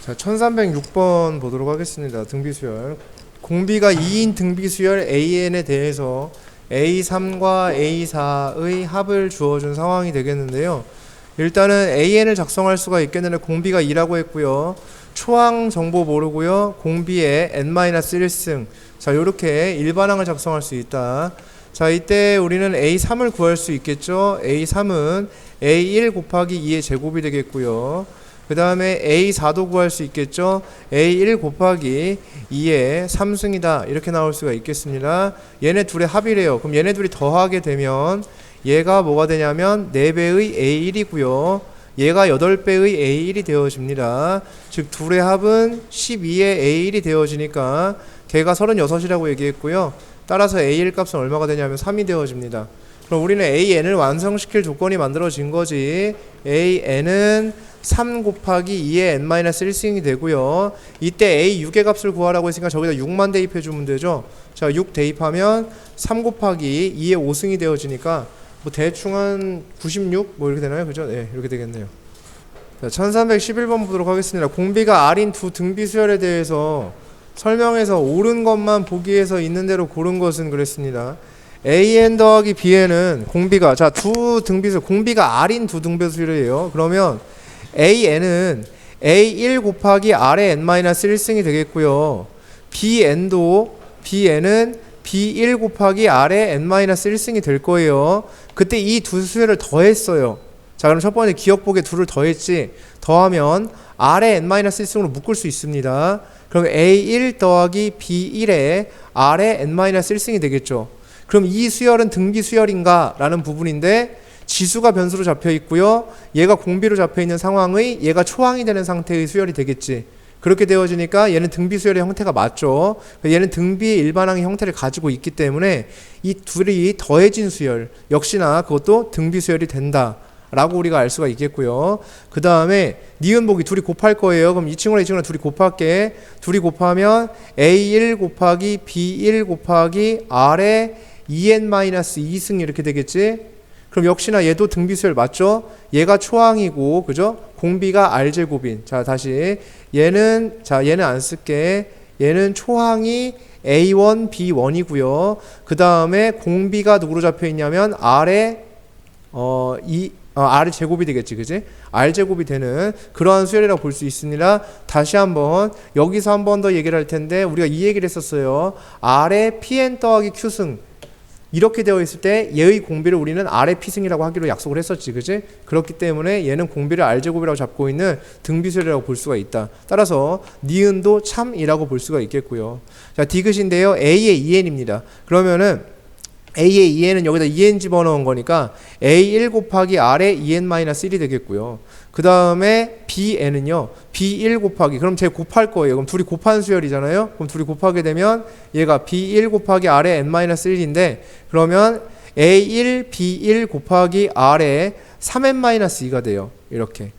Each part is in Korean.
자, 1306번 보도록 하겠습니다. 등비수열. 공비가 2인 등비수열 AN에 대해서 A3과 A4의 합을 주어준 상황이 되겠는데요. 일단은 AN을 작성할 수가 있겠는데 공비가 2라고 했고요. 초항 정보 모르고요. 공비의 n-1승. 자, 요렇게 일반항을 작성할 수 있다. 자, 이때 우리는 A3을 구할 수 있겠죠. A3은 A1 곱하기 2의 제곱이 되겠고요. 그 다음에 A4도 구할 수 있겠죠. A1 곱하기 2의 3승이다. 이렇게 나올 수가 있겠습니다. 얘네 둘의 합이래요. 그럼 얘네 둘이 더하게 되면 얘가 뭐가 되냐면 4배의 A1이고요. 얘가 8배의 A1이 되어집니다. 즉 둘의 합은 12의 A1이 되어지니까 걔가 36이라고 얘기했고요. 따라서 A1 값은 얼마가 되냐면 3이 되어집니다. 그럼 우리는 AN을 완성시킬 조건이 만들어진 거지. AN은 3 곱하기 2의 n-1승이 되고요. 이때 A6의 값을 구하라고 했으니까 저기다 6만 대입해주면 되죠. 자, 6 대입하면 3 곱하기 2의 5승이 되어지니까 뭐 대충 한 96? 뭐 이렇게 되나요? 그죠? 네, 이렇게 되겠네요. 자, 1311번 보도록 하겠습니다. 공비가 R인 두 등비수열에 대해서 설명해서 옳은 것만 보기 위해서 있는 대로 고른 것은 그랬습니다. AN 더하기 BN은 공비가, 자, 두 등비수열, 공비가 R인 두 등비수열이에요. 그러면 AN은 A1 곱하기 R의 n-1승이 되겠고요. BN은 B1 곱하기 R의 n-1승이 될 거예요. 그때 이 두 수열을 더했어요. 자, 그럼 첫 번째 기억보기에 둘을 더했지. 더하면 R의 n-1승으로 묶을 수 있습니다. 그럼 A1 더하기 B1의 R의 n-1승이 되겠죠. 그럼 이 수열은 등비 수열인가? 라는 부분인데 지수가 변수로 잡혀 있고요. 얘가 공비로 잡혀 있는 상황의 얘가 초항이 되는 상태의 수열이 되겠지. 그렇게 되어지니까 얘는 등비 수열의 형태가 맞죠. 얘는 등비의 일반항의 형태를 가지고 있기 때문에 이 둘이 더해진 수열 역시나 그것도 등비 수열이 된다 라고 우리가 알 수가 있겠고요. 그 다음에 니은 보기 둘이 곱할 거예요. 그럼 이 친구랑 이 친구랑 둘이 곱할게. 둘이 곱하면 A1 곱하기 B1 곱하기 R의 2n-2승 이렇게 되겠지. 그럼 역시나 얘도 등비수열 맞죠? 얘가 초항이고, 그죠? 공비가 R제곱인. 자, 다시. 얘는 안 쓸게. 얘는 초항이 A1, B1이고요. 그 다음에 공비가 누구로 잡혀 있냐면 R의, R 제곱이 되겠지, 그지? R 제곱이 되는 그러한 수열이라고 볼 수 있습니다. 다시 한번, 여기서 한 번 더 얘기를 할 텐데, 우리가 이 얘기를 했었어요. R의 Pn 더하기 Q승. 이렇게 되어 있을 때 얘의 공비를 우리는 R의 P승이라고 하기로 약속을 했었지, 그지? 그렇기 때문에 얘는 공비를 R제곱이라고 잡고 있는 등비수열이라고 볼 수가 있다. 따라서 니은도 참이라고 볼 수가 있겠고요. 자, 디귿인데요. A의 2n입니다. 그러면은 A의 2n은 여기다 2n 집어넣은 거니까 A1 곱하기 R의 2n-1이 되겠고요. 그 다음에 BN은요. B1 곱하기, 그럼 쟤 곱할 거예요. 그럼 둘이 곱한 수열이잖아요. 그럼 둘이 곱하게 되면 얘가 B1 곱하기 R의 n-1인데 그러면 A1, B1 곱하기 R의 3n-2가 돼요. 이렇게.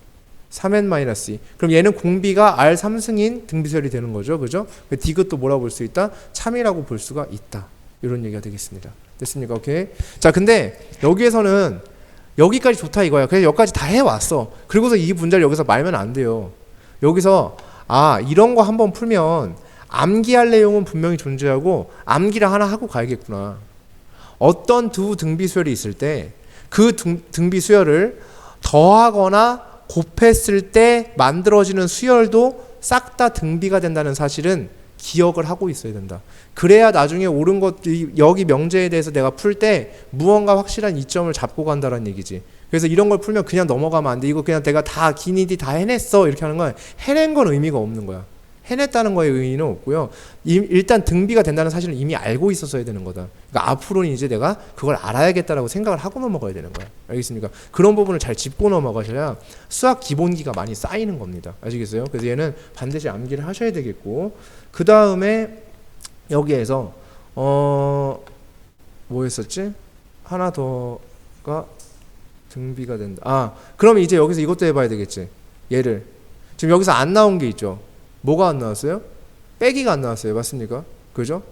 3n-2. 그럼 얘는 공비가 R 3승인 등비수열이 되는 거죠. 그죠? 디귿도 뭐라고 볼 수 있다? 참이라고 볼 수가 있다. 이런 얘기가 되겠습니다. 됐습니까? 오케이. 자, 근데 여기에서는 여기까지 좋다 이거야. 그래서 여기까지 다 해왔어. 그리고서 이 문제를 여기서 말면 안 돼요. 여기서 이런 거 한번 풀면 암기할 내용은 분명히 존재하고 암기를 하나 하고 가야겠구나. 어떤 두 등비수열이 있을 때 그 등비수열을 더하거나 곱했을 때 만들어지는 수열도 싹 다 등비가 된다는 사실은 기억을 하고 있어야 된다. 그래야 나중에 옳은 것들이 여기 명제에 대해서 내가 풀 때 무언가 확실한 이점을 잡고 간다는 얘기지. 그래서 이런 걸 풀면 그냥 넘어가면 안 돼. 이거 그냥 내가 다 기니디 다 해냈어 이렇게 하는 건 해낸 건 의미가 없는 거야. 해냈다는 거에 의미는 없고요. 일단 등비가 된다는 사실은 이미 알고 있었어야 되는 거다. 그러니까 앞으로는 이제 내가 그걸 알아야겠다라고 생각을 하고 넘어가야 되는 거야. 알겠습니까? 그런 부분을 잘 짚고 넘어가셔야 수학 기본기가 많이 쌓이는 겁니다. 아시겠어요? 그래서 얘는 반드시 암기를 하셔야 되겠고, 그 다음에 여기에서 뭐 했었지? 하나 더가 등비가 된다. 그럼 이제 여기서 이것도 해봐야 되겠지. 얘를 지금 여기서 안 나온 게 있죠. 뭐가 안 나왔어요? 빼기가 안 나왔어요. 맞습니까? 그죠?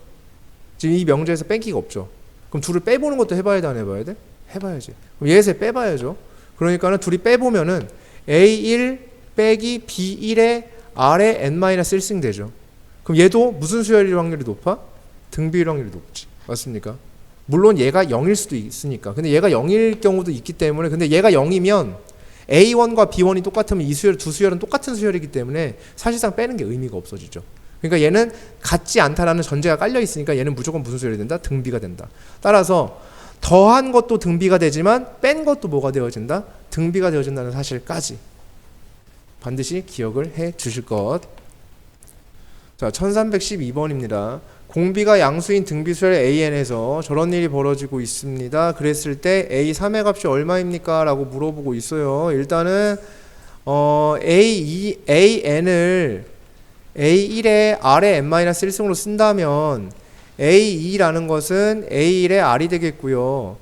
지금 이 명제에서 빼기가 없죠. 그럼 둘을 빼보는 것도 해봐야 돼, 안 해봐야 돼? 해봐야지. 그럼 얘에서 빼봐야죠. 그러니까는 둘이 빼보면은 A1 빼기 B1의 R의 n-1승 되죠. 그럼 얘도 무슨 수열일 확률이 높아? 등비일 확률이 높지. 맞습니까? 물론 얘가 0일 수도 있으니까. 근데 얘가 0일 경우도 있기 때문에, 근데 얘가 0이면 A1과 B1이 똑같으면 이 수열, 두 수열은 똑같은 수열이기 때문에 사실상 빼는 게 의미가 없어지죠. 그러니까 얘는 같지 않다라는 전제가 깔려 있으니까 얘는 무조건 무슨 수열이 된다? 등비가 된다. 따라서 더한 것도 등비가 되지만 뺀 것도 뭐가 되어진다? 등비가 되어진다는 사실까지 반드시 기억을 해 주실 것. 자, 1312번입니다. 공비가 양수인 등비수열 AN에서 저런 일이 벌어지고 있습니다. 그랬을 때 A3의 값이 얼마입니까? 라고 물어보고 있어요. 일단은 AN을 A1의 R의 n-1승으로 쓴다면 A2라는 것은 A1의 R이 되겠고요.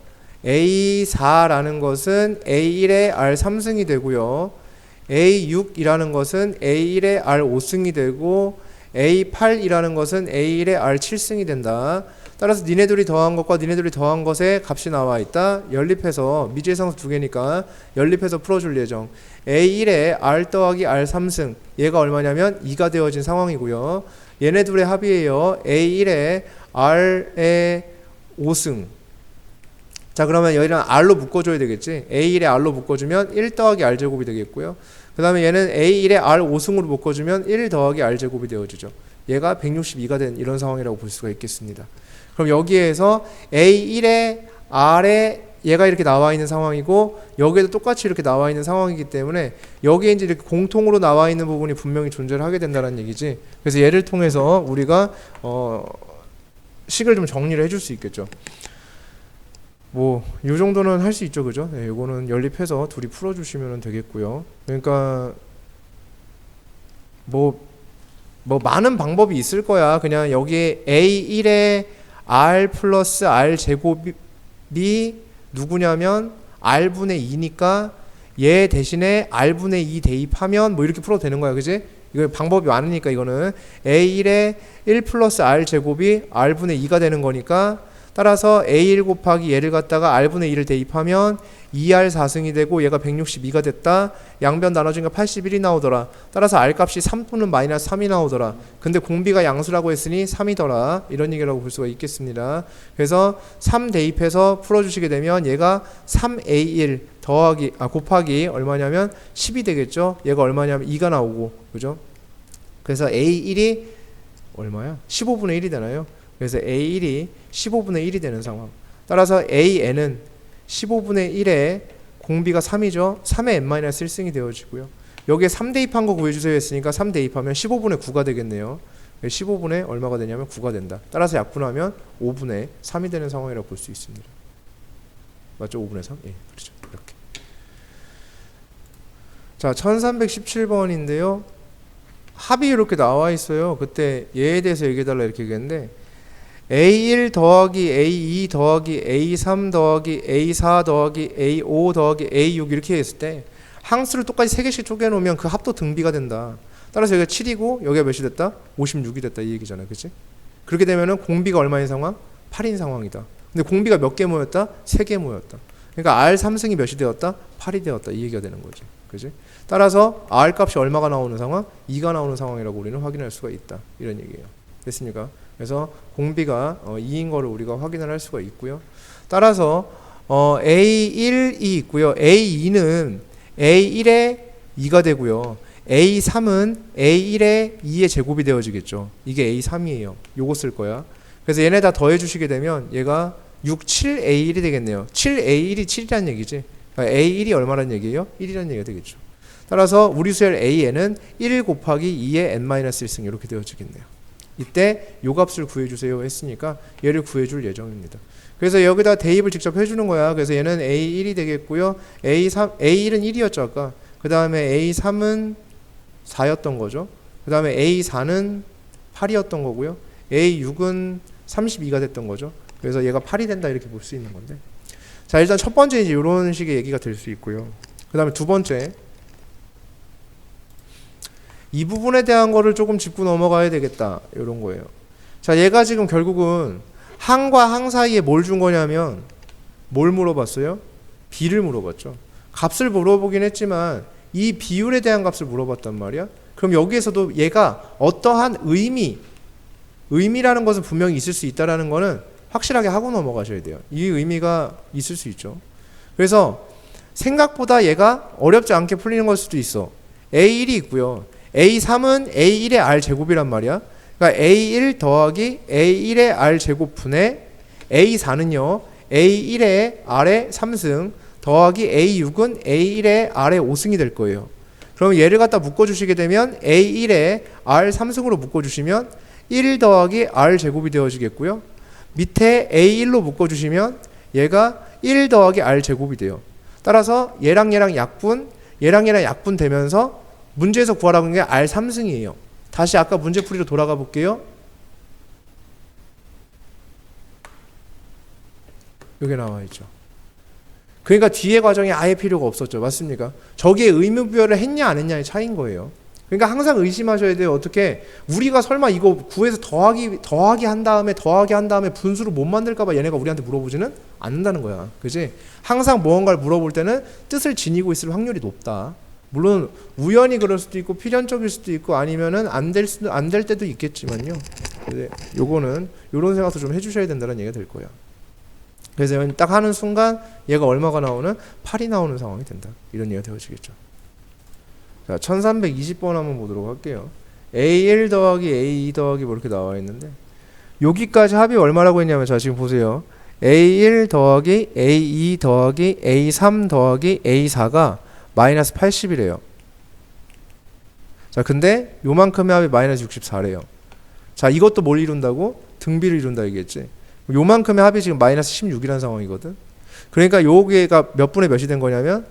A4라는 것은 A1의 R3승이 되고요. A6이라는 것은 A1의 R5승이 되고 A8이라는 것은 A1의 R7승이 된다. 따라서 니네들이 더한 것과 니네들이 더한 것의 값이 나와 있다. 연립해서 미지의 상수 두 개니까 연립해서 풀어줄 예정. A1의 R 더하기 R3승 얘가 얼마냐면 2가 되어진 상황이고요. 얘네 둘의 합이에요. A1의 R의 5승. 자, 그러면 여기랑 R로 묶어줘야 되겠지. A1의 R로 묶어주면 1 더하기 R제곱이 되겠고요. 그 다음에 얘는 A1의 R5승으로 묶어주면 1 더하기 R제곱이 되어지죠. 얘가 162가 된 이런 상황이라고 볼 수가 있겠습니다. 그럼 여기에서 A1의 R에 얘가 이렇게 나와 있는 상황이고 여기에도 똑같이 이렇게 나와 있는 상황이기 때문에 여기에 이제 이렇게 공통으로 나와 있는 부분이 분명히 존재를 하게 된다는 얘기지. 그래서 얘를 통해서 우리가 식을 좀 정리를 해줄 수 있겠죠. 뭐 이 정도는 할 수 있죠, 그죠? 네, 이거는 연립해서 둘이 풀어주시면 되겠고요. 그러니까 뭐 많은 방법이 있을 거야. 그냥 여기에 A1의 R 플러스 R 제곱이 누구냐면 R분의 2니까 얘 대신에 R분의 2 대입하면 뭐 이렇게 풀어도 되는 거야, 그지? 이거 방법이 많으니까 이거는 A1의 1 플러스 R 제곱이 R분의 2가 되는 거니까 따라서 A1 곱하기 얘를 갖다가 R분의 2를 대입하면 2R 4승이 되고 얘가 162가 됐다. 양변 나눠주니까 81이 나오더라. 따라서 R 값이 3 또는 마이너스 3이 나오더라. 근데 공비가 양수라고 했으니 3이더라. 이런 얘기라고 볼 수가 있겠습니다. 그래서 3 대입해서 풀어주시게 되면 얘가 3A1 곱하기 얼마냐면 10이 되겠죠. 얘가 얼마냐면 2가 나오고, 그죠? 그래서 A1이 얼마야? 15분의 1이 되나요? 그래서 A1이 15분의 1이 되는 상황. 따라서 AN은 15분의 1에 공비가 3이죠. 3의 n-1승이 되어지고요. 여기에 3 대입한 거 구해주세요 했으니까 3 대입하면 15분의 9가 되겠네요. 15분의 얼마가 되냐면 9가 된다. 따라서 약분하면 5분의 3이 되는 상황이라고 볼 수 있습니다. 맞죠? 5분의 3? 예, 그렇죠. 이렇게. 자, 1317번인데요. 합이 이렇게 나와 있어요. 그때 얘에 대해서 얘기해달라 이렇게 얘기했는데 A1 더하기 A2 더하기 A3 더하기 A4 더하기 A5 더하기 A6 이렇게 했을 때 항수를 똑같이 3개씩 쪼개놓으면 그 합도 등비가 된다. 따라서 여기가 7이고 여기가 몇이 됐다? 56이 됐다 이 얘기잖아, 그치? 그렇게 되면은 공비가 얼마인 상황? 8인 상황이다. 근데 공비가 몇 개 모였다? 3개 모였다. 그러니까 R3승이 몇이 되었다? 8이 되었다 이 얘기가 되는 거지, 그치? 따라서 R 값이 얼마가 나오는 상황? 2가 나오는 상황이라고 우리는 확인할 수가 있다 이런 얘기예요. 됐습니까? 그래서 공비가 2인 거를 우리가 확인을 할 수가 있고요. 따라서 A1이 있고요. A2는 A1의 2가 되고요. A3은 A1의 2의 제곱이 되어지겠죠. 이게 A3이에요. 요거 쓸 거야. 그래서 얘네 다 더해 주시게 되면 얘가 6, 7A1이 되겠네요. 7A1이 7이라는 얘기지. 그러니까 A1이 얼마라는 얘기예요? 1이라는 얘기가 되겠죠. 따라서 우리 수열 AN은 1 곱하기 2의 n-1승 이렇게 되어지겠네요. 이때 요 값을 구해주세요 했으니까 얘를 구해줄 예정입니다. 그래서 여기다 대입을 직접 해주는 거야. 그래서 얘는 A1이 되겠고요. A1은 1이었죠 아까. 그 다음에 A3은 4였던 거죠. 그 다음에 A4는 8이었던 거고요. A6은 32가 됐던 거죠. 그래서 얘가 8이 된다 이렇게 볼 수 있는 건데. 자, 일단 첫 번째 이제 이런 식의 얘기가 될 수 있고요. 그 다음에 두 번째. 이 부분에 대한 거를 조금 짚고 넘어가야 되겠다 이런 거예요. 자, 얘가 지금 결국은 항과 항 사이에 뭘 준 거냐면 뭘 물어봤어요? 비를 물어봤죠. 값을 물어보긴 했지만 이 비율에 대한 값을 물어봤단 말이야. 그럼 여기에서도 얘가 어떠한 의미라는 것은 분명히 있을 수 있다라는 거는 확실하게 하고 넘어가셔야 돼요. 이 의미가 있을 수 있죠. 그래서 생각보다 얘가 어렵지 않게 풀리는 걸 수도 있어. A1이 있고요. A3은 A1의 R제곱이란 말이야. 그러니까 A1 더하기 A1의 R제곱 분의 A4는요. A1의 R의 3승 더하기 A6은 A1의 R의 5승이 될 거예요. 그럼 얘를 갖다 묶어주시게 되면 A1의 R 3승으로 묶어주시면 1 더하기 R제곱이 되어지겠고요. 밑에 A1로 묶어주시면 얘가 1 더하기 R제곱이 돼요. 따라서 얘랑 약분 되면서 문제에서 구하라고 하는 게 R 3승이에요. 다시 아까 문제풀이로 돌아가 볼게요. 여기 나와 있죠. 그러니까 뒤에 과정이 아예 필요가 없었죠. 맞습니까? 저기에 의무부여를 했냐 안 했냐의 차이인 거예요. 그러니까 항상 의심하셔야 돼요. 어떻게 우리가 설마 이거 구해서 더하기 한 다음에 분수를 못 만들까 봐 얘네가 우리한테 물어보지는 않는다는 거야. 그지? 항상 무언가를 물어볼 때는 뜻을 지니고 있을 확률이 높다. 물론 우연히 그럴 수도 있고 필연적일 수도 있고 아니면은 안 될 때도 있겠지만요. 요거는 요런 생각도 좀 해주셔야 된다는 얘기가 될 거야. 그래서 딱 하는 순간 얘가 얼마가 나오는? 8이 나오는 상황이 된다. 이런 얘기가 되어지겠죠. 자, 1320번 한번 보도록 할게요. A1 더하기 A2 더하기 뭐 이렇게 나와 있는데 여기까지 합이 얼마라고 했냐면 자 지금 보세요. A1 더하기 A2 더하기 A3 더하기 A4가 마이너스 80이래요. 자 근데 요만큼의 합이 마이너스 64래요. 자 이것도 뭘 이룬다고? 등비를 이룬다 얘기했지. 요만큼의 합이 지금 마이너스 16이라는 상황이거든. 그러니까 요게가 몇 분의 몇이 된 거냐면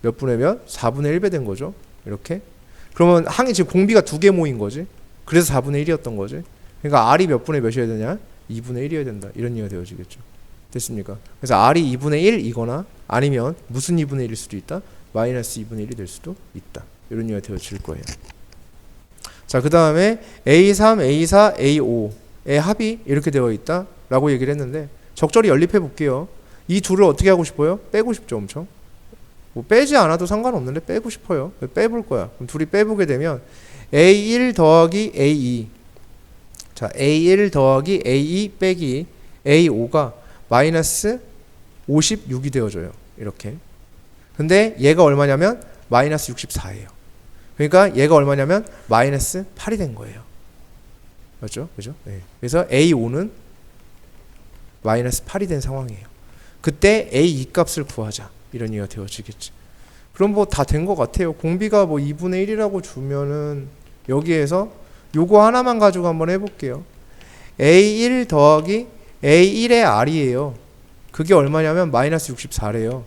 몇 분의 몇? 4분의 1배 된 거죠. 이렇게. 그러면 항이 지금 공비가 두 개 모인 거지. 그래서 4분의 1이었던 거지. 그러니까 R이 몇 분의 몇이어야 되냐? 2분의 1이어야 된다. 이런 얘기가 되어지겠죠. 됐습니까? 그래서 R이 2분의 1이거나 아니면 무슨 2분의 1일 수도 있다? 마이너스 2분의 1이 될 수도 있다. 이런 얘기가 되어질 거예요. 자, 그 다음에 A3, A4, A5의 합이 이렇게 되어 있다 라고 얘기를 했는데 적절히 연립해 볼게요. 이 둘을 어떻게 하고 싶어요? 빼고 싶죠. 엄청. 뭐 빼지 않아도 상관없는데 빼고 싶어요. 빼볼 거야. 그럼 둘이 빼보게 되면 A1 더하기 A2 자 A1 더하기 A2 빼기 A5가 마이너스 56이 되어져요. 이렇게. 근데 얘가 얼마냐면 마이너스 64예요. 그러니까 얘가 얼마냐면 마이너스 8이 된 거예요. 맞죠? 그죠? 네. 그래서 A5는 마이너스 8이 된 상황이에요. 그때 A2 값을 구하자. 이런 얘기가 되어지겠지. 그럼 뭐 다 된 것 같아요. 공비가 뭐 2분의 1이라고 주면은 여기에서 요거 하나만 가지고 한번 해볼게요. A1 더하기 A1의 R이에요. 그게 얼마냐면 마이너스 64래요.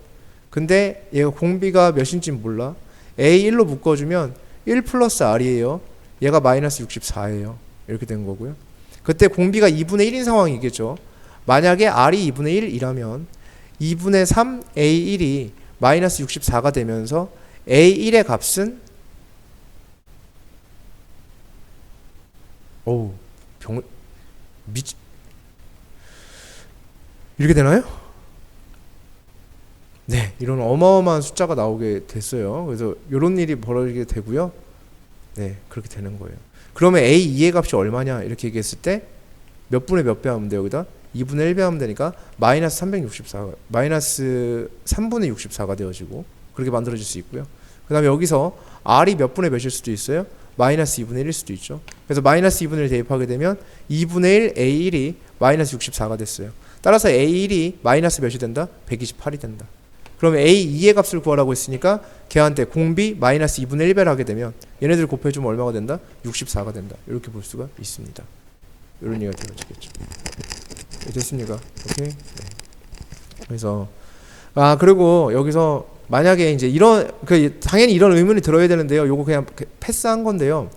근데 얘가 공비가 몇인지 몰라. A1로 묶어주면 1 플러스 R이에요. 얘가 마이너스 64예요. 이렇게 된 거고요. 그때 공비가 2분의 1인 상황이겠죠. 만약에 R이 2분의 1이라면 2분의 3 A1이 마이너스 64가 되면서 A1의 값은 이렇게 되나요? 네, 이런 어마어마한 숫자가 나오게 됐어요. 그래서 이런 일이 벌어지게 되고요. 네, 그렇게 되는 거예요. 그러면 A2의 값이 얼마냐 이렇게 얘기했을 때 몇 분의 몇 배 하면 돼요? 여기다 2분의 1배 하면 되니까 마이너스 364, 마이너스 3분의 64가 되어지고 그렇게 만들어질 수 있고요. 그 다음에 여기서 R이 몇 분의 몇일 수도 있어요? 마이너스 2분의 1일 수도 있죠. 그래서 마이너스 2분의 1 대입하게 되면 2분의 1 A1이 마이너스 64가 됐어요. 따라서 A1이 마이너스 몇이 된다? 128이 된다. 그러면 A2의 값을 구하라고 했으니까 걔한테 공비 마이너스 2분의 1배를 하게 되면 얘네들 곱해주면 얼마가 된다? 64가 된다. 이렇게 볼 수가 있습니다. 이런 얘기가 되어지겠죠. 됐습니까? 오케이. 네. 그래서 그리고 여기서 만약에 이제 이런 당연히 이런 의문이 들어야 되는데요. 요거 그냥 패스한 건데요.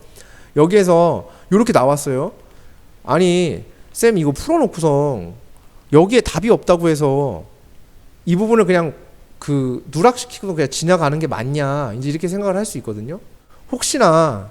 여기에서 요렇게 나왔어요. 아니 쌤 이거 풀어놓고서 여기에 답이 없다고 해서 이 부분을 그냥 누락시키고 그냥 지나가는 게 맞냐 이제 이렇게 생각을 할 수 있거든요. 혹시나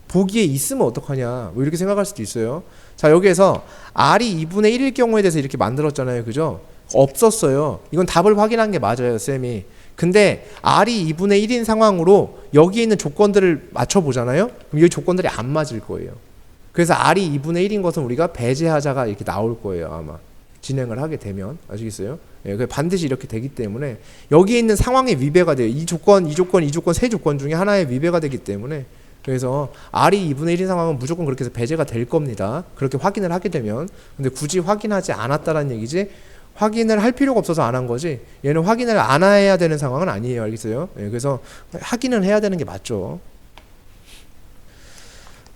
보기에 있으면 어떡하냐 뭐 이렇게 생각할 수도 있어요. 자 여기에서 R이 2분의 1일 경우에 대해서 이렇게 만들었잖아요. 그죠? 없었어요. 이건 답을 확인한 게 맞아요. 쌤이. 근데 R이 2분의 1인 상황으로 여기에 있는 조건들을 맞춰보잖아요. 그럼 이 조건들이 안 맞을 거예요. 그래서 R이 2분의 1인 것은 우리가 배제하자가 이렇게 나올 거예요. 아마 진행을 하게 되면. 아시겠어요? 예, 반드시 이렇게 되기 때문에 여기에 있는 상황에 위배가 돼요. 이 조건, 이 조건, 이 조건 세 조건 중에 하나에 위배가 되기 때문에 그래서 R이 2분의 1인 상황은 무조건 그렇게 해서 배제가 될 겁니다. 그렇게 확인을 하게 되면. 근데 굳이 확인하지 않았다라는 얘기지 확인을 할 필요가 없어서 안 한 거지 얘는 확인을 안 해야 되는 상황은 아니에요. 알겠어요? 예, 그래서 확인은 해야 되는 게 맞죠.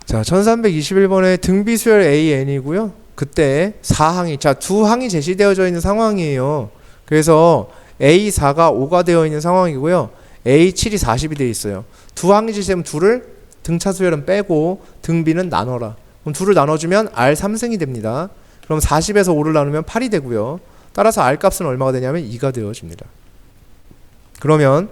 자, 1321번에 등비수열 AN이고요. 그때 4항이 자, 두 항이 제시되어져 있는 상황이에요. 그래서 A4가 5가 되어 있는 상황이고요. A7이 40이 되어 있어요. 두 항이 제시되면 둘을 등차 수열은 빼고 등비는 나눠라. 그럼 둘을 나눠주면 R 3승이 됩니다. 그럼 40에서 5를 나누면 8이 되고요. 따라서 R 값은 얼마가 되냐면 2가 되어집니다. 그러면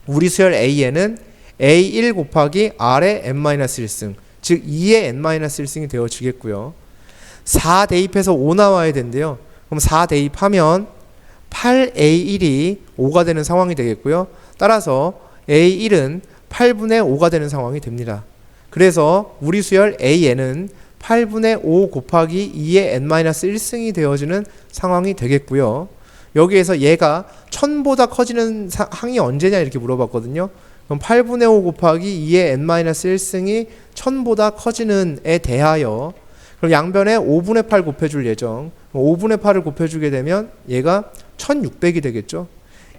우리 수열 AN은 A1 곱하기 R의 n-1승 즉 2의 n-1승이 되어지겠고요. 4 대입해서 5 나와야 된대요. 그럼 4 대입하면 8A1이 5가 되는 상황이 되겠고요. 따라서 A1은 8분의 5가 되는 상황이 됩니다. 그래서 우리 수열 AN은 8분의 5 곱하기 2의 n-1승이 되어지는 상황이 되겠고요. 여기에서 얘가 1000보다 커지는 항이 언제냐 이렇게 물어봤거든요. 그럼 8분의 5 곱하기 2의 n-1승이 1000보다 커지는 에 대하여 그럼 양변에 5분의 8 곱해줄 예정. 5분의 8을 곱해주게 되면 얘가 1600이 되겠죠.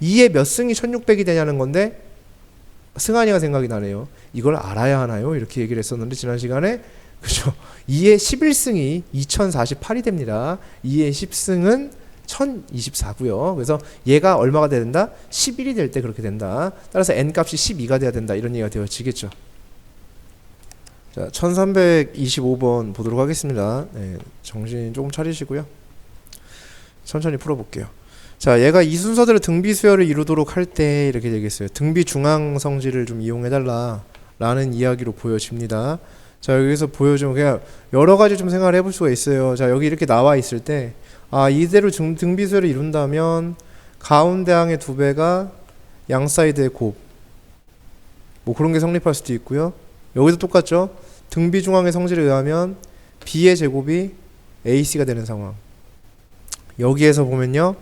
2의 몇 승이 1600이 되냐는 건데 승환이가 생각이 나네요. 이걸 알아야 하나요? 이렇게 얘기를 했었는데 지난 시간에 그죠? 2의 11승이 2048이 됩니다. 2의 10승은 1024고요. 그래서 얘가 얼마가 돼야 된다? 11이 될 때 그렇게 된다. 따라서 n값이 12가 돼야 된다. 이런 얘기가 되어지겠죠. 자, 1325번 보도록 하겠습니다. 네, 정신 조금 차리시고요. 천천히 풀어볼게요. 자, 얘가 이 순서대로 등비 수열을 이루도록 할 때 이렇게 되겠어요. 등비 중앙 성질을 좀 이용해달라 라는 이야기로 보여집니다. 자, 여기서 보여주면 그냥 여러 가지 좀 생각을 해볼 수가 있어요. 자, 여기 이렇게 나와 있을 때 이대로 등비 수열을 이룬다면 가운데 항의 2배가 양 사이드의 곱 뭐 그런 게 성립할 수도 있고요. 여기도 똑같죠. 등비 중앙의 성질에 의하면 B의 제곱이 AC가 되는 상황. 여기에서 보면요.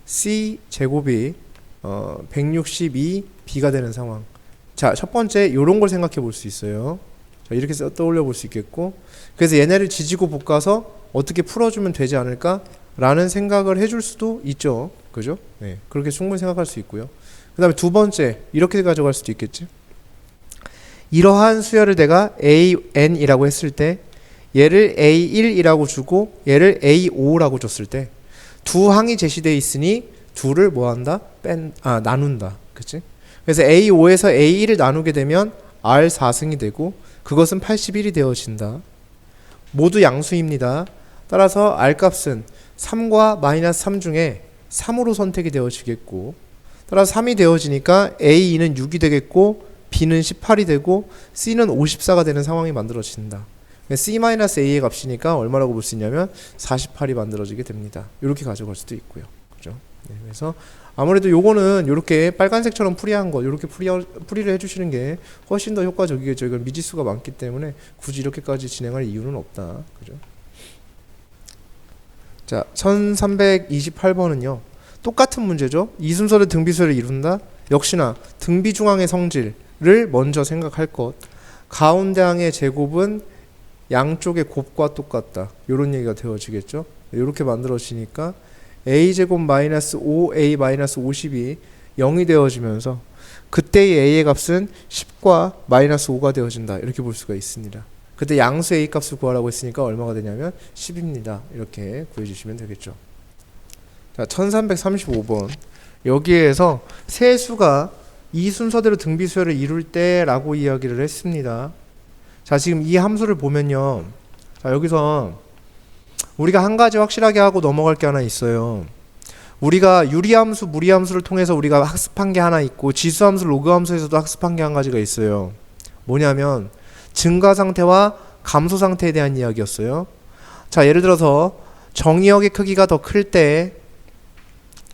C 제곱이 162B가 되는 상황. 자, 첫 번째 요런 걸 생각해 볼 수 있어요. 자, 이렇게 떠올려 볼 수 있겠고 그래서 얘네를 지지고 볶아서 어떻게 풀어주면 되지 않을까? 라는 생각을 해줄 수도 있죠. 그죠? 네, 그렇게 충분히 생각할 수 있고요. 그 다음에 두 번째 이렇게 가져갈 수도 있겠지. 이러한 수열을 내가 AN이라고 했을 때 얘를 A1이라고 주고 얘를 A5라고 줬을 때 두 항이 제시되어 있으니 둘을 뭐한다? 나눈다. 그치? 그래서 A5에서 A1을 나누게 되면 R 4승이 되고 그것은 81이 되어진다. 모두 양수입니다. 따라서 R 값은 3과 마이너스 3 중에 3으로 선택이 되어지겠고 따라서 3이 되어지니까 A2는 6이 되겠고 B는 18이 되고 C는 54가 되는 상황이 만들어진다. C-A의 값이니까 얼마라고 볼 수 있냐면 48이 만들어지게 됩니다. 이렇게 가져갈 수도 있고요. 그죠? 네, 그래서 아무래도 요거는 이렇게 빨간색처럼 풀이한 거 이렇게 풀이를 해주시는 게 훨씬 더 효과적이겠죠. 이건 미지수가 많기 때문에 굳이 이렇게까지 진행할 이유는 없다. 그죠? 자, 1328번은요. 똑같은 문제죠. 이 순서를 등비수열을 이룬다. 역시나 등비 중앙의 성질을 먼저 생각할 것. 가운데 항의 제곱은 양쪽의 곱과 똑같다. 이런 얘기가 되어지겠죠. 이렇게 만들어지니까 a제곱 마이너스 5a 마이너스 50이 0이 되어지면서 그때의 a의 값은 10과 마이너스 5가 되어진다. 이렇게 볼 수가 있습니다. 그때 양수 a 값을 구하라고 했으니까 얼마가 되냐면 10입니다. 이렇게 구해주시면 되겠죠. 자, 1335번 여기에서 세수가 이 순서대로 등비수열을 이룰 때 라고 이야기를 했습니다. 자, 지금 이 함수를 보면요. 자, 여기서 우리가 한 가지 확실하게 하고 넘어갈 게 하나 있어요. 우리가 유리함수, 무리함수를 통해서 우리가 학습한 게 하나 있고 지수함수, 로그함수에서도 학습한 게 한 가지가 있어요. 뭐냐면 증가 상태와 감소 상태에 대한 이야기였어요. 자, 예를 들어서 정의역의 크기가 더 클 때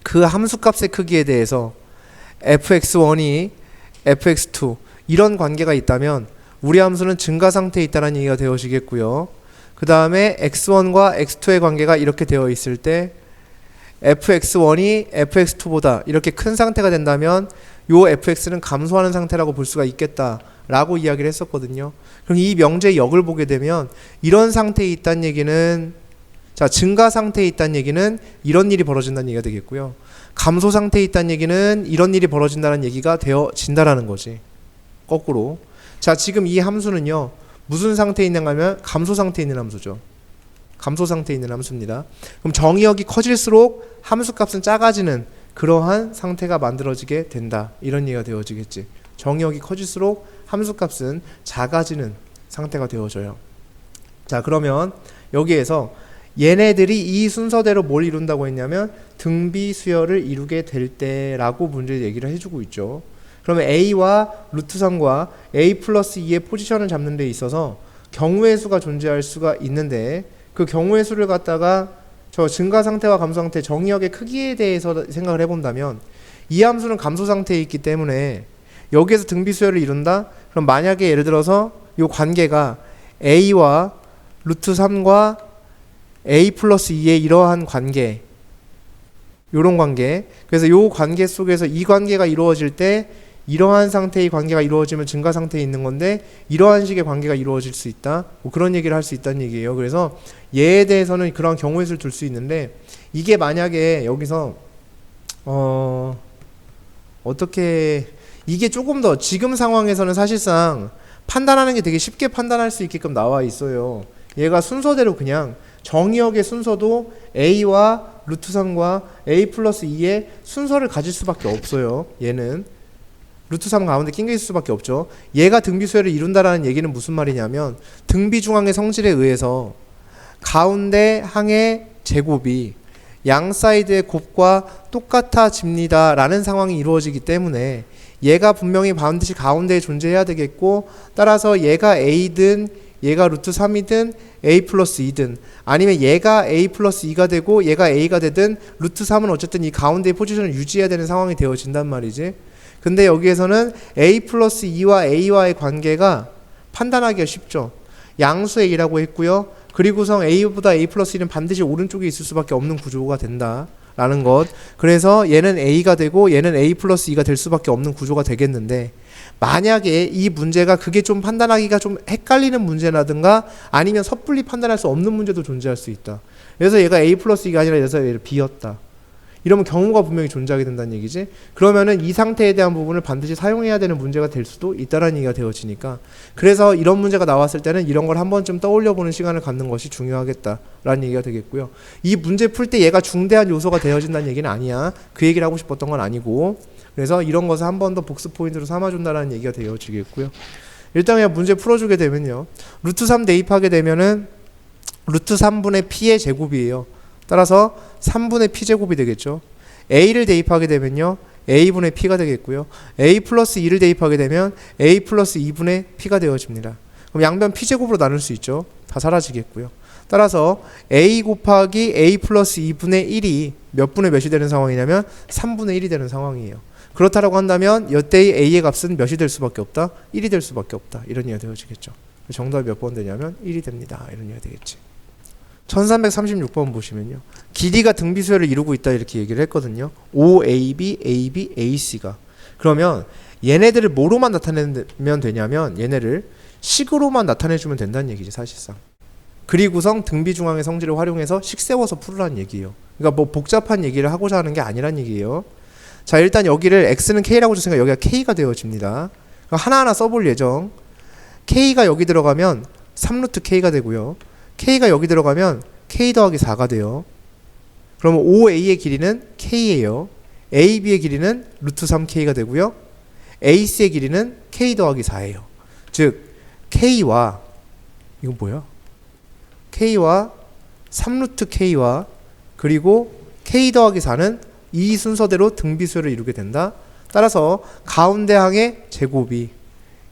그 함수값의 크기에 대해서 fx1이 fx2 이런 관계가 있다면 우리 함수는 증가 상태에 있다는 얘기가 되어지겠고요. 그 다음에 x1과 x2의 관계가 이렇게 되어 있을 때 fx1이 fx2보다 이렇게 큰 상태가 된다면 요 fx는 감소하는 상태라고 볼 수가 있겠다라고 이야기를 했었거든요. 그럼 이 명제의 역을 보게 되면 이런 상태에 있다는 얘기는 자 증가 상태에 있다는 얘기는 이런 일이 벌어진다는 얘기가 되겠고요. 감소 상태에 있다는 얘기는 이런 일이 벌어진다는 얘기가 되어진다라는 거지. 거꾸로. 자 지금 이 함수는요. 무슨 상태에 있는가 하면 감소 상태에 있는 함수죠. 감소 상태에 있는 함수입니다. 그럼 정의역이 커질수록 함수값은 작아지는 그러한 상태가 만들어지게 된다. 이런 얘기가 되어지겠지. 정의역이 커질수록 함수값은 작아지는 상태가 되어져요. 자 그러면 여기에서 얘네들이 이 순서대로 뭘 이룬다고 했냐면 등비 수열을 이루게 될 때라고 문제 얘기를 해주고 있죠. 그러면 A와 루트 3과 A 플러스 2의 포지션을 잡는 데 있어서 경우의 수가 존재할 수가 있는데 그 경우의 수를 갖다가 저 증가 상태와 감소 상태 정의역의 크기에 대해서 생각을 해본다면 이 함수는 감소 상태에 있기 때문에 여기에서 등비 수열을 이룬다? 그럼 만약에 예를 들어서 이 관계가 A와 루트 3과 A 플러스 2의 이러한 관계 요런 관계 그래서 요 관계 속에서 이 관계가 이루어질 때 이러한 상태의 관계가 이루어지면 증가 상태에 있는 건데 이러한 식의 관계가 이루어질 수 있다 뭐 그런 얘기를 할 수 있다는 얘기예요. 그래서 얘에 대해서는 그런 경우의 수를 둘 수 있는데 이게 만약에 여기서 어떻게 이게 조금 더 지금 상황에서는 사실상 판단하는 게 되게 쉽게 판단할 수 있게끔 나와 있어요. 얘가 순서대로 그냥 정의역의 순서도 A와 루트 3과 A 플러스 2의 순서를 가질 수밖에 없어요. 얘는 루트 3 가운데 낑겨 있을 수밖에 없죠. 얘가 등비 수열을 이룬다라는 얘기는 무슨 말이냐면 등비 중앙의 성질에 의해서 가운데 항의 제곱이 양 사이드의 곱과 똑같아집니다 라는 상황이 이루어지기 때문에 얘가 분명히 반드시 가운데에 존재해야 되겠고 따라서 얘가 A든 얘가 루트 3이든 A 플러스 2든 아니면 얘가 A 플러스 2가 되고 얘가 A가 되든 루트 3은 어쨌든 이 가운데의 포지션을 유지해야 되는 상황이 되어진단 말이지. 근데 여기에서는 A 플러스 2와 A와의 관계가 판단하기가 쉽죠. 양수의 2라고 했고요. 그리고선 A보다 A 플러스 1은 반드시 오른쪽에 있을 수밖에 없는 구조가 된다 라는 것. 그래서 얘는 A가 되고 얘는 A 플러스 2가 될 수밖에 없는 구조가 되겠는데 만약에 이 문제가 그게 좀 판단하기가 좀 헷갈리는 문제라든가 아니면 섣불리 판단할 수 없는 문제도 존재할 수 있다. 그래서 얘가 A 플러스 2가 아니라 얘가 얘를 B였다. 이러면 경우가 분명히 존재하게 된다는 얘기지. 그러면은 이 상태에 대한 부분을 반드시 사용해야 되는 문제가 될 수도 있다는 얘기가 되어지니까 그래서 이런 문제가 나왔을 때는 이런 걸 한 번쯤 떠올려보는 시간을 갖는 것이 중요하겠다라는 얘기가 되겠고요. 이 문제 풀 때 얘가 중대한 요소가 되어진다는 얘기는 아니야. 그 얘기를 하고 싶었던 건 아니고 그래서 이런 것을 한 번 더 복습 포인트로 삼아준다는 얘기가 되어지겠고요. 일단 그냥 문제 풀어주게 되면요. 루트 3 대입하게 되면은 루트 3분의 P의 제곱이에요. 따라서 3분의 P제곱이 되겠죠. A를 대입하게 되면요. A분의 P가 되겠고요. A 플러스 2를 대입하게 되면 A 플러스 2분의 P가 되어집니다. 그럼 양변 P제곱으로 나눌 수 있죠. 다 사라지겠고요. 따라서 A 곱하기 A 플러스 2분의 1이 몇 분의 몇이 되는 상황이냐면 3분의 1이 되는 상황이에요. 그렇다라고 한다면 이때의 A의 값은 몇이 될 수밖에 없다? 1이 될 수밖에 없다. 이런 얘기가 되어지겠죠. 정답이 몇 번 되냐면 1이 됩니다. 이런 얘기가 되겠지. 1336번 보시면요. 길이가 등비수열을 이루고 있다 이렇게 얘기를 했거든요. OAB, AB, AC가. 그러면 얘네들을 뭐로만 나타내면 되냐면 얘네를 식으로만 나타내주면 된다는 얘기지 사실상. 그리고성 등비중앙의 성질을 활용해서 식 세워서 풀으라는 얘기예요. 그러니까 뭐 복잡한 얘기를 하고자 하는 게 아니란 얘기예요. 자 일단 여기를 X는 K라고 줬으니까 여기가 K가 되어집니다. 하나하나 써볼 예정. K가 여기 들어가면 3루트 K가 되고요. K가 여기 들어가면 K 더하기 4가 돼요. 그러면 OA의 길이는 K예요. AB의 길이는 루트 3K가 되고요. AC의 길이는 K 더하기 4예요. 즉 K와 이건 뭐야? K와 3루트 K와 그리고 K 더하기 4는 이 순서대로 등비수열을 이루게 된다. 따라서 가운데 항의 제곱이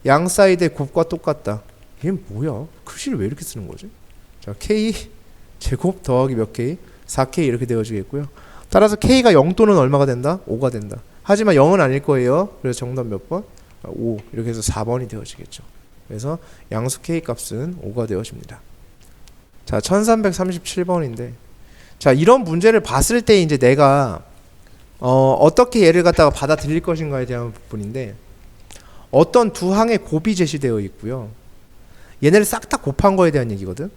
양 사이드의 곱과 똑같다. 이게 뭐야? 글씨를 왜 이렇게 쓰는 거지? 자, K 제곱 더하기 몇 K? 4K 이렇게 되어지겠고요. 따라서 K가 0 또는 얼마가 된다? 5가 된다. 하지만 0은 아닐 거예요. 그래서 정답 몇 번? 5. 이렇게 해서 4번이 되어지겠죠. 그래서 양수 K 값은 5가 되어집니다. 자, 1337번인데, 자, 이런 문제를 봤을 때 이제 내가 어떻게 얘를 갖다가 받아들일 것인가에 대한 부분인데, 어떤 두 항의 곱이 제시되어 있고요. 얘네를 싹 다 곱한 거에 대한 얘기거든.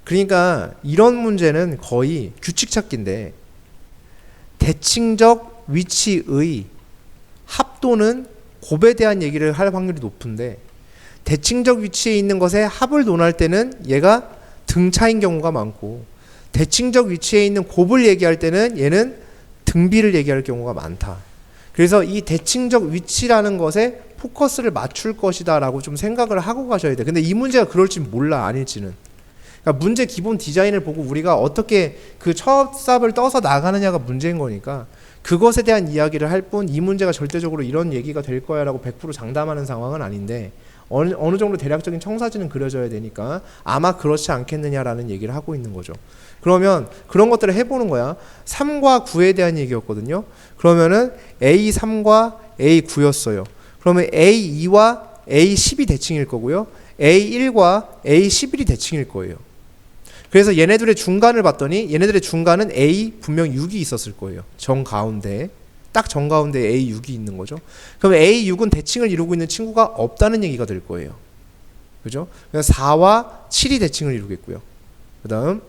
그러니까 이런 문제는 거의 규칙 찾기인데, 대칭적 위치의 합도는 곱에 대한 얘기를 할 확률이 높은데, 대칭적 위치에 있는 것의 합을 논할 때는 얘가 등차인 경우가 많고, 대칭적 위치에 있는 곱을 얘기할 때는 얘는 등비를 얘기할 경우가 많다. 그래서 이 대칭적 위치라는 것에 포커스를 맞출 것이다 라고 좀 생각을 하고 가셔야 돼. 근데 이 문제가 그럴지 몰라, 아닐지는. 그러니까 문제 기본 디자인을 보고 우리가 어떻게 그 첫 삽을 떠서 나가느냐가 문제인 거니까, 그것에 대한 이야기를 할 뿐 이 문제가 절대적으로 이런 얘기가 될 거야 라고 100% 장담하는 상황은 아닌데, 어느 정도 대략적인 청사진은 그려져야 되니까 아마 그렇지 않겠느냐라는 얘기를 하고 있는 거죠. 그러면 그런 것들을 해보는 거야. 3과 9에 대한 얘기였거든요. 그러면은 A3과 A9였어요. 그러면 A2와 A10이 대칭일 거고요. A1과 A11이 대칭일 거예요. 그래서 얘네들의 중간을 봤더니 얘네들의 중간은 A 분명 6이 있었을 거예요. 정가운데. 딱 정가운데 A6이 있는 거죠. 그럼 A6은 대칭을 이루고 있는 친구가 없다는 얘기가 될 거예요. 그죠? 그래서 4와 7이 대칭을 이루겠고요. 그 다음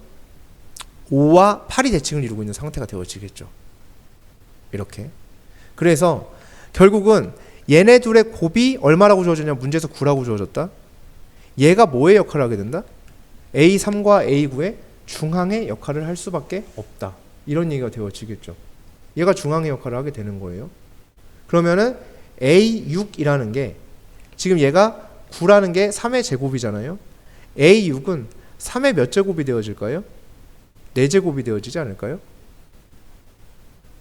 5와 8이 대칭을 이루고 있는 상태가 되어지겠죠. 이렇게. 그래서 결국은 얘네 둘의 곱이 얼마라고 주어졌냐? 문제에서 9라고 주어졌다. 얘가 뭐의 역할을 하게 된다? A3과 A9의 중항의 역할을 할 수밖에 없다. 이런 얘기가 되어지겠죠. 얘가 중앙의 역할을 하게 되는 거예요. 그러면은 A6이라는 게, 지금 얘가 9라는 게 3의 제곱이잖아요. A6은 3의 몇 제곱이 되어질까요? 4제곱이 되어지지 않을까요?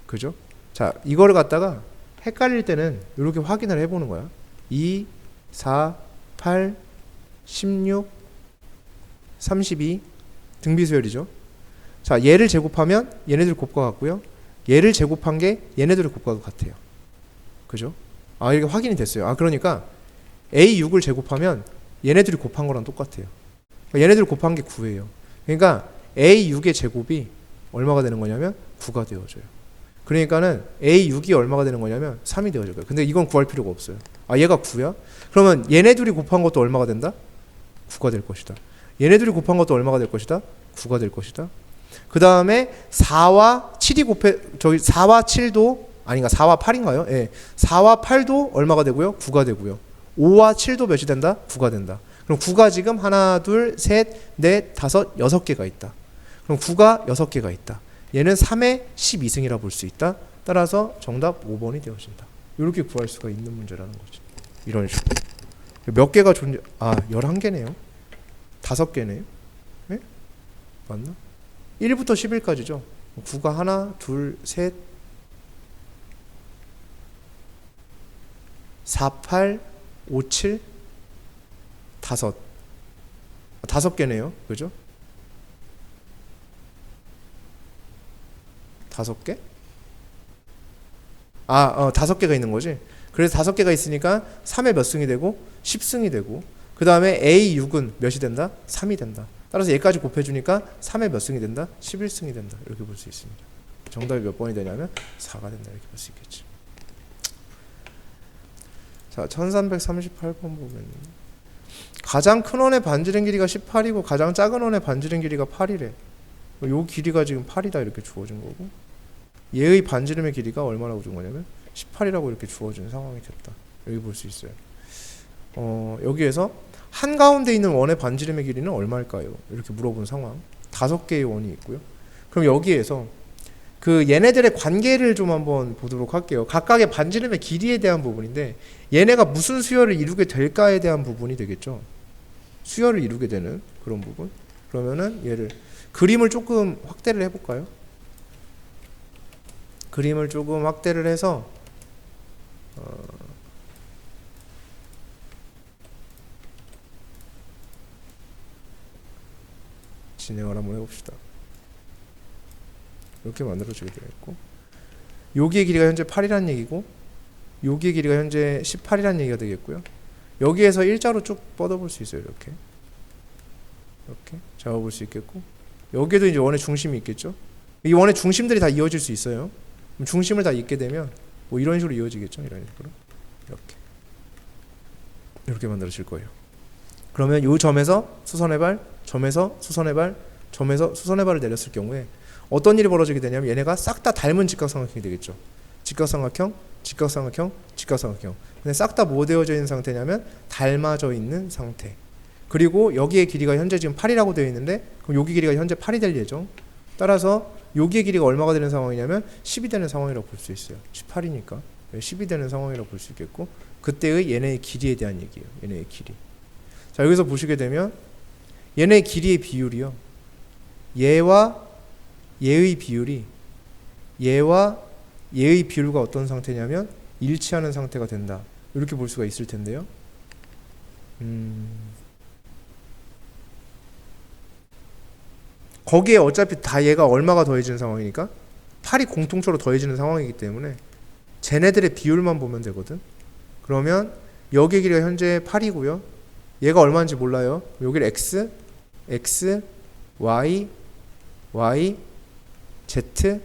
그죠? 자, 이거를 갖다가 헷갈릴 때는 이렇게 확인을 해보는 거야. 2, 4, 8, 16, 32 등비수열이죠. 자, 얘를 제곱하면 얘네들 곱과 같고요. 얘를 제곱한 게 얘네들의 곱과 같아요. 그죠? 아, 이게 확인이 됐어요. 아, 그러니까 A6을 제곱하면 얘네들이 곱한 거랑 똑같아요. 그러니까 얘네들 곱한 게 9예요. 그러니까 A6의 제곱이 얼마가 되는 거냐면 9가 되어져요. 그러니까는 A6이 얼마가 되는 거냐면 3이 되어져요. 근데 이건 구할 필요가 없어요. 아, 얘가 9야? 그러면 얘네들이 곱한 것도 얼마가 된다? 9가 될 것이다. 얘네들이 곱한 것도 얼마가 될 것이다? 9가 될 것이다. 그 다음에 4와 7이 곱해, 4와 7도, 아닌가, 4와 8인가요? 예. 4와 8도 얼마가 되고요? 9가 되고요. 5와 7도 몇이 된다? 9가 된다. 그럼 9가 지금 하나, 둘, 셋, 넷, 다섯, 6개가 있다. 그럼 9가 6개가 있다. 얘는 3의 12승이라 볼 수 있다. 따라서 정답 5번이 되어진다. 이렇게 구할 수가 있는 문제라는 거죠. 이런 식으로. 몇 개가 존재, 11개네요. 5개네요. 네? 맞나? 1부터 11까지죠. 9가 하나, 둘, 셋, 4, 8, 5, 7, 5. 5개네요. 그죠? 5개? 5개가 있는 거지. 그래서 5개가 있으니까 3에 몇 승이 되고 10승이 되고, 그 다음에 A6은 몇이 된다? 3이 된다. 따라서 얘까지 곱해주니까 3에 몇 승이 된다? 11승이 된다. 이렇게 볼 수 있습니다. 정답이 몇 번이 되냐면 4가 된다. 이렇게 볼 수 있겠지. 자, 1338번 보면 가장 큰 원의 반지름 길이가 18이고 가장 작은 원의 반지름 길이가 8이래. 요 길이가 지금 8이다 이렇게 주어진 거고, 얘의 반지름의 길이가 얼마라고 준 거냐면 18이라고 이렇게 주어진 상황이 됐다. 여기 볼 수 있어요. 여기에서 한가운데 있는 원의 반지름의 길이는 얼마일까요? 이렇게 물어본 상황. 5개의 원이 있고요. 그럼 여기에서 그 얘네들의 관계를 좀 한번 보도록 할게요. 각각의 반지름의 길이에 대한 부분인데, 얘네가 무슨 수열을 이루게 될까에 대한 부분이 되겠죠. 수열을 이루게 되는 그런 부분. 그러면은 얘를 그림을 조금 확대를 해볼까요? 그림을 조금 확대를 해서 진행을 한번 해봅시다. 이렇게 만들어지게 되어 있고, 여기의 길이가 현재 8이라는 얘기고 여기의 길이가 현재 18이라는 얘기가 되겠고요. 여기에서 일자로 쭉 뻗어볼 수 있어요. 이렇게 잡아볼 수 있겠고, 여기에도 이제 원의 중심이 있겠죠. 이 원의 중심들이 다 이어질 수 있어요. 그럼 중심을 다 잇게 되면 뭐 이런 식으로 이어지겠죠. 이런 식으로 이렇게 만들어질 거예요. 그러면 이 점에서 수선의 발, 점에서 수선의 발, 점에서 수선의 발을 내렸을 경우에 어떤 일이 벌어지게 되냐면 얘네가 싹 다 닮은 직각삼각형이 되겠죠. 직각삼각형, 직각삼각형, 직각삼각형. 근데 싹 다 뭐 되어져 있는 상태냐면 닮아져 있는 상태. 그리고 여기의 길이가 현재 지금 8이라고 되어 있는데, 그럼 여기 길이가 현재 8이 될 예정. 따라서 여기의 길이가 얼마가 되는 상황이냐면 10이 되는 상황이라고 볼 수 있어요. 18이니까 10이 되는 상황이라고 볼 수 있겠고, 그때의 얘네의 길이에 대한 얘기예요. 얘네의 길이. 자, 여기서 보시게 되면 얘네의 길이의 비율이요, 얘와 얘의 비율이, 얘와 얘의 비율과 어떤 상태냐면 일치하는 상태가 된다, 이렇게 볼 수가 있을 텐데요. 거기에 어차피 다 얘가 얼마가 더해지는 상황이니까 8이 공통적으로 더해지는 상황이기 때문에 쟤네들의 비율만 보면 되거든. 그러면 여기의 길이가 현재 8이고요. 얘가 얼마인지 몰라요. 여기를 x, x, y, y, z,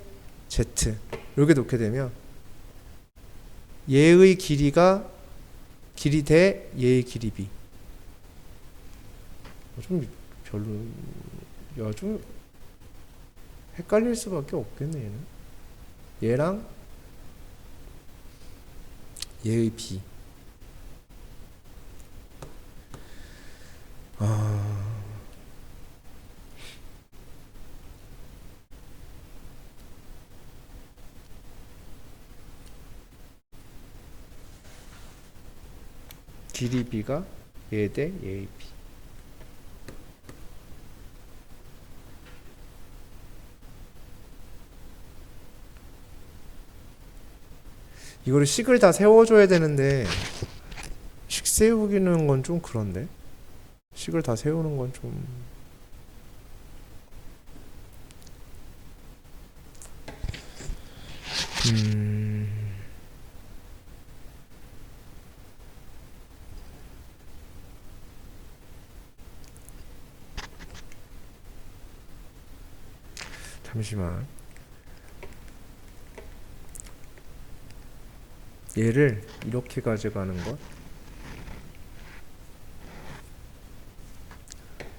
z 이렇게 놓게 되면 얘의 길이가 길이 대 얘의 길이 b. 좀 별로, 야, 좀 헷갈릴 수밖에 없겠네. 얘는 얘랑 얘의 b. 길이 b가 얘 대 얘의 b. 이거를 식을 다 세워줘야 되는데 식 세우기는 건 좀 그런데, 식을 다 세우는 건 좀 잠시만. 얘를 이렇게 가져가는 것.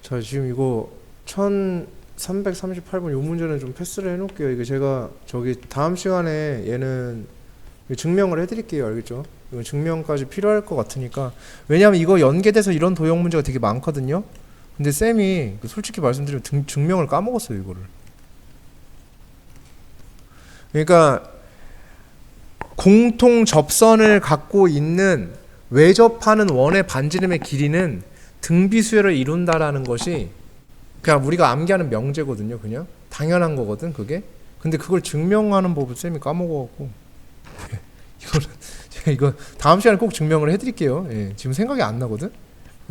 자, 지금 이거 1338번 요 문제는 좀 패스를 해놓을게요. 이거 제가 저기 다음 시간에 얘는 증명을 해드릴게요. 알겠죠? 이거 증명까지 필요할 것 같으니까. 왜냐면 이거 연계돼서 이런 도형 문제가 되게 많거든요. 근데 쌤이 솔직히 말씀드리면 증명을 까먹었어요, 이거를. 그러니까 공통 접선을 갖고 있는 외접하는 원의 반지름의 길이는 등비수열을 이룬다라는 것이 그냥 우리가 암기하는 명제거든요. 그냥 당연한 거거든, 그게. 근데 그걸 증명하는 법을 쌤이 까먹어갖고 이거는 제가 이거 다음 시간에 꼭 증명을 해드릴게요. 예, 지금 생각이 안 나거든.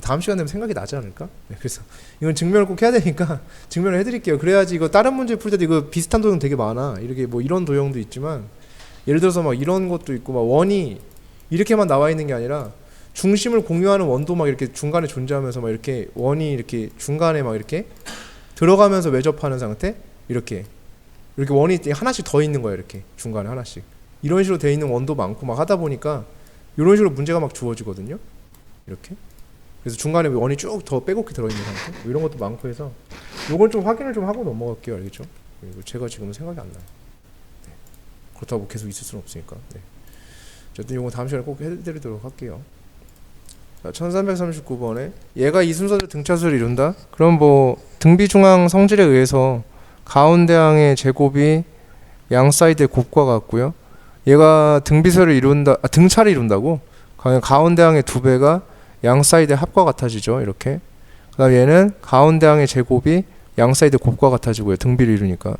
다음 시간 되면 생각이 나지 않을까? 네, 그래서 이건 증명을 꼭 해야 되니까 증명을 해드릴게요. 그래야지 이거 다른 문제 풀 때도 이거 비슷한 도형 되게 많아. 이렇게 뭐 이런 도형도 있지만, 예를 들어서 막 이런 것도 있고, 막 원이 이렇게만 나와 있는 게 아니라 중심을 공유하는 원도 막 이렇게 중간에 존재하면서 막 이렇게 원이 이렇게 중간에 막 이렇게 들어가면서 외접하는 상태, 이렇게 원이 하나씩 더 있는 거야. 이렇게 중간에 하나씩 이런 식으로 돼 있는 원도 많고 막 하다 보니까 이런 식으로 문제가 막 주어지거든요. 이렇게. 그래서 중간에 원이 쭉 더 빼곡히 들어있는 상태, 뭐 이런 것도 많고 해서 요건 좀 확인을 좀 하고 넘어갈게요. 알겠죠? 그리고 제가 지금은 생각이 안 나요. 네. 그렇다고 계속 있을 수는 없으니까. 네. 어쨌든 요거 다음 시간에 꼭 해드리도록 할게요. 자, 1339번에 얘가 이 순서대로 등차수를 이룬다? 그럼 뭐 등비중앙 성질에 의해서 가운데항의 제곱이 양 사이드의 곱과 같고요. 얘가 등비설을 이룬다, 등차를 이룬다고? 가운데항의 2배가 양 사이드의 합과 같아지죠. 이렇게. 그 다음 얘는 가운데항의 제곱이 양 사이드 곱과 같아지고요. 등비를 이루니까.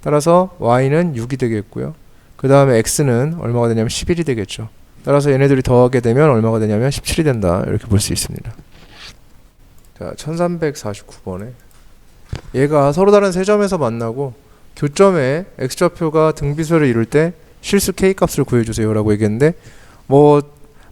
따라서 y는 6이 되겠고요. 그 다음에 x는 얼마가 되냐면 11이 되겠죠. 따라서 얘네들이 더하게 되면 얼마가 되냐면 17이 된다. 이렇게 볼 수 있습니다. 자, 1349번에 얘가 서로 다른 세 점에서 만나고 교점에 x좌표가 등비설을 이룰 때 실수 k 값을 구해주세요 라고 얘기했는데 뭐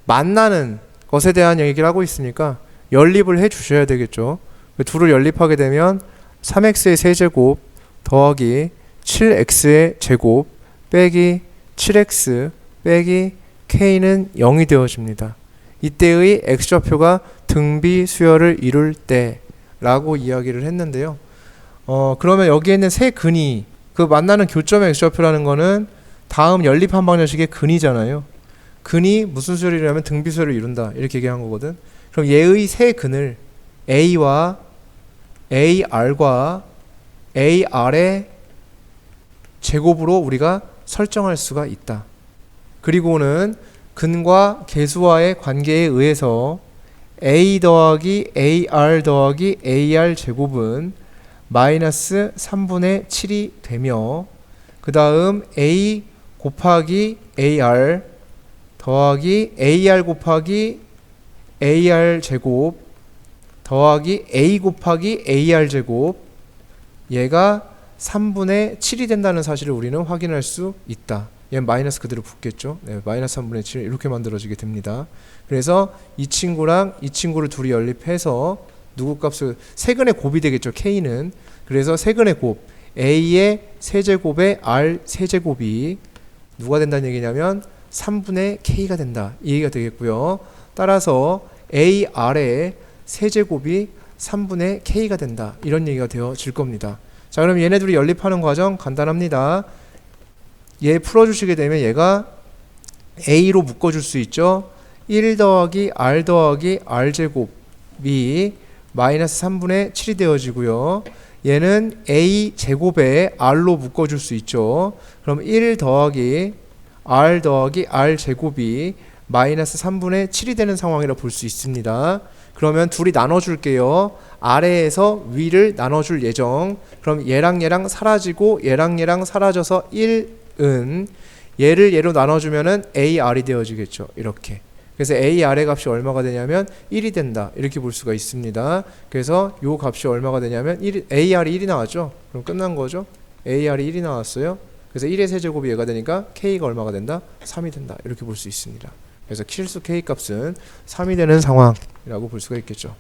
만나는 것에 대한 얘기를 하고 있으니까 연립을 해 주셔야 되겠죠. 둘을 연립하게 되면 3x의 세제곱 더하기 7x의 제곱 빼기 7x 빼기 k는 0이 되어집니다. 이때의 x좌표가 등비 수열을 이룰 때 라고 이야기를 했는데요. 그러면 여기에 있는 세 근이 그 만나는 교점의 x좌표라는 거는 다음 연립한 방정식의 근이잖아요. 근이 무슨 수열이라면 등비 수열을 이룬다 이렇게 얘기한 거거든. 그럼 얘의 세 근을 a와 ar과 ar의 제곱으로 우리가 설정할 수가 있다. 그리고는 근과 계수와의 관계에 의해서 a 더하기 ar 더하기 ar 제곱은 마이너스 3분의 7이 되며 그 다음 a 곱하기 ar 더하기 ar 곱하기 ar 제곱 더하기 a 곱하기 ar 제곱 얘가 3분의 7이 된다는 사실을 우리는 확인할 수 있다. 얘는 마이너스 그대로 붙겠죠. 네, 마이너스 3분의 7 이렇게 만들어지게 됩니다. 그래서 이 친구랑 이 친구를 둘이 연립해서 누구 값을 세근의 곱이 되겠죠. k는. 그래서 세근의 곱 a의 세제곱에 r 세제곱이 누가 된다는 얘기냐면 3분의 k가 된다. 이 얘기가 되겠고요. 따라서 ar의 세제곱이 3분의 k가 된다. 이런 얘기가 되어질 겁니다. 자, 그럼 얘네 둘이 연립하는 과정 간단합니다. 얘 풀어주시게 되면 얘가 a로 묶어줄 수 있죠. 1 더하기 r 더하기 r 제곱이 마이너스 3분의 7이 되어지고요. 얘는 a 제곱에 r로 묶어줄 수 있죠. 그럼 1 더하기 r 더하기 r 제곱이 마이너스 3분의 7이 되는 상황이라 볼 수 있습니다. 그러면 둘이 나눠줄게요. 아래에서 위를 나눠줄 예정. 그럼 얘랑 얘랑 사라지고 얘랑 얘랑 사라져서 1은 얘를 얘로 나눠주면은 ar이 되어지겠죠. 이렇게. 그래서 ar의 값이 얼마가 되냐면 1이 된다. 이렇게 볼 수가 있습니다. 그래서 요 값이 얼마가 되냐면 ar이 1이 나왔죠. 그럼 끝난 거죠. ar이 1이 나왔어요. 그래서 1의 세제곱이 얘가 되니까 k가 얼마가 된다? 3이 된다. 이렇게 볼 수 있습니다. 그래서 실수 k 값은 3이 되는 상황이라고 볼 수가 있겠죠.